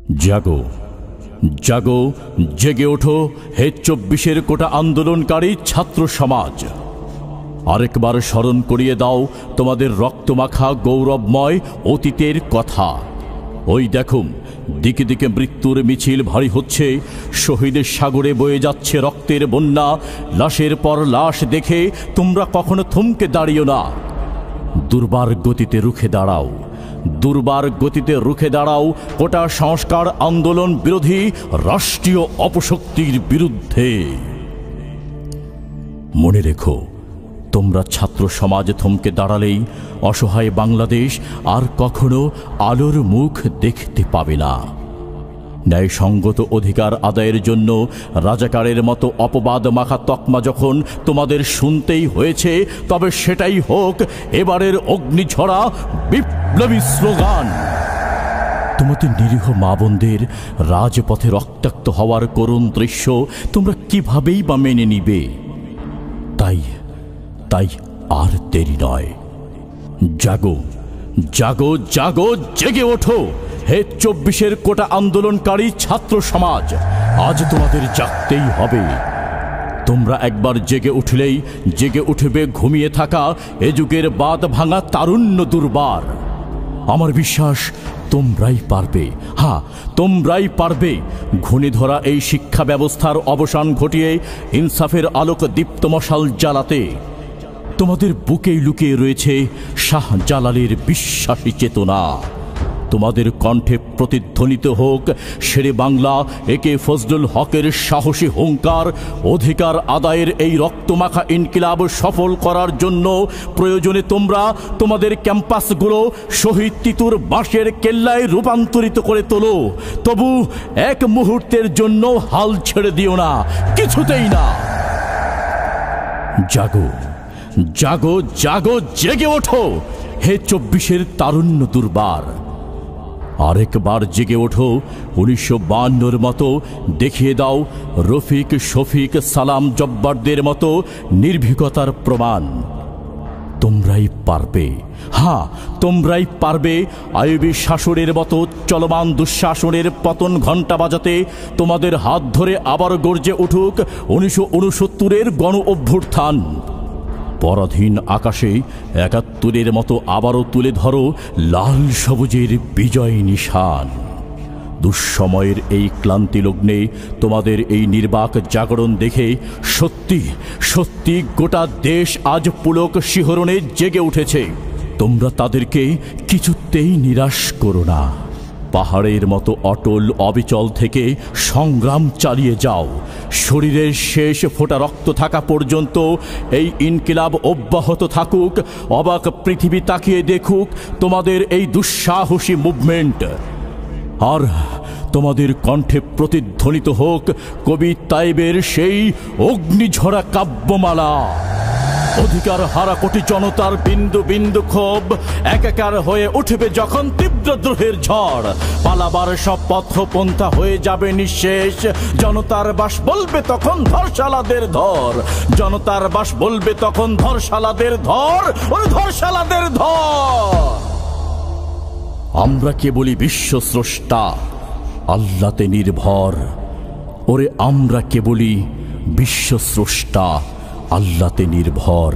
জাগো জাগো, জেগে ওঠো হে ২৪-এর কোটা আন্দোলনকারী ছাত্র সমাজ। আরেকবার স্মরণ করিয়ে দাও তোমাদের রক্তমাখা গৌরবময় অতীতের কথা। ওই দেখো, দিকে দিকে মৃত্যুর মিছিল ভারী হচ্ছে, শহীদের সাগরে বয়ে যাচ্ছে রক্তের বন্যা। লাশের পর লাশ দেখে তোমরা কখনো থমকে দাঁড়িও না। দুর্বার গতিতে রুখে দাঁড়াও, দুর্বার গতিতে রুখে দাঁড়াও কোটা সংস্কার আন্দোলন বিরোধী রাষ্ট্রীয় অপশক্তির বিরুদ্ধে। মনে রেখো, তোমরা ছাত্র সমাজ থমকে দাঁড়ালেই অসহায় বাংলাদেশ আর কখনো আলোর মুখ দেখতে পাবে না। ন্যায়সঙ্গত অধিকার আদায়ের জন্য রাজাকারের মতো অপবাদ মাখা তকমা যখন তোমাদের শুনতেই হয়েছে, তবে সেটাই হোক এবারের অগ্নিঝরা বিপ্লবী স্লোগান। তোমাদের নিরীহ মা বোনদের রাজপথে রক্তাক্ত হওয়ার করুণ দৃশ্য তোমরা কিভাবেই বা মেনে নিবে? তাই আর দেরি নয়, জাগো জাগো জাগো, জেগে ওঠো হে ২৪-এর কোটা আন্দোলনকারী ছাত্র সমাজ। আজ তোমাদের জাগতেই হবে। তোমরা একবার জেগে উঠলেই জেগে উঠবে ঘুমিয়ে থাকা এ যুগের বাদ ভাঙা তারুণ্য দুর্বার। আমার বিশ্বাস তোমরাই পারবে, হ্যাঁ তোমরাই পারবে ঘুণে ধরা এই শিক্ষা ব্যবস্থার অবসান ঘটিয়ে ইনসাফের আলোক দীপ্ত মশাল জ্বালাতে। তোমাদের বুকেই লুকিয়ে রয়েছে শাহজালালের বিশ্বাসী চেতনা। তোমাদের কণ্ঠে প্রতিধ্বনিত হোক শেরে বাংলা একে ফজলুল হকের সাহসী হুঙ্কার। অধিকার আদায়ের এই রক্তমাখা ইনকিলাব সফল করার জন্য প্রয়োজনে তোমরা তোমাদের ক্যাম্পাসগুলো শহীদ তিতুর বাঁশের কেল্লায় রূপান্তরিত করে তোলো। তবু এক মুহূর্তের জন্য হাল ছেড়ে দিও না, কিছুতেই না। জাগো জাগো জাগো, জেগে ওঠো হে ২৪-এর তারুণ্য দুর্বার। আরেকবার জেগে ওঠো ১৯৫২-র মতো, দেখিয়ে দাও রফিক শফিক সালাম জব্বারদের মতো নির্ভীকতার প্রমাণ। তোমরাই পারবে, হ্যাঁ তোমরাই পারবে আইয়ুবী শাসনের মতো চলমান দুঃশাসনের পতন ঘণ্টা বাজাতে। তোমাদের হাত ধরে আবার গর্জে উঠুক ১৯৬৯-এর গণ অভ্যুত্থান। পরাধীন আকাশে ৭১-এর মতো আবারও তুলে ধরো লাল সবুজের বিজয় নিশান। দুঃসময়ের এই ক্লান্তি লগ্নে তোমাদের এই নির্বাক জাগরণ দেখে সত্যি সত্যি গোটা দেশ আজ পুলক শিহরণে জেগে উঠেছে। তোমরা তাদেরকে কিছুতেই নিরাশ করো না। পাহাড়ের মতো অটল অবিচল থেকে সংগ্রাম চালিয়ে যাও। শরীরের শেষ ফোঁটা রক্ত থাকা পর্যন্ত এই ইনকিলাব অব্যাহত থাকুক। অবাক পৃথিবী তাকিয়ে দেখুক তোমাদের এই দুঃসাহসী মুভমেন্ট। আর তোমাদের কণ্ঠে প্রতিধ্বনিত হোক কবি তাইবের সেই অগ্নিঝরা কাব্যমালা। অধিকার হারা কোটি জনতার বিন্দু বিন্দু ক্ষোভ একাকার হয়ে উঠবে যখন তীব্র দ্রোহের ঝড়। পালাবার সব পথ পন্থা হয়ে যাবে নিঃশেষ। জনতার বাস বলবে তখন ধরশালাদের ধর, জনতার বাস বলবে তখন ধরশালাদের ধর, ওরে ধরশালাদের ধর। আমরা কেবলই বিশ্ব স্রষ্টা, আল্লাহতে নির্ভর। ওরে আমরা কেবলই বিশ্ব স্রষ্টা, আল্লাহতে নির্ভর।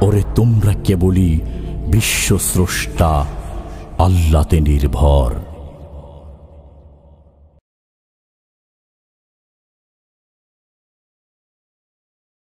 ওরে তোমরা কেবলই বিশ্ব স্রষ্টা, আল্লাহতে নির্ভর।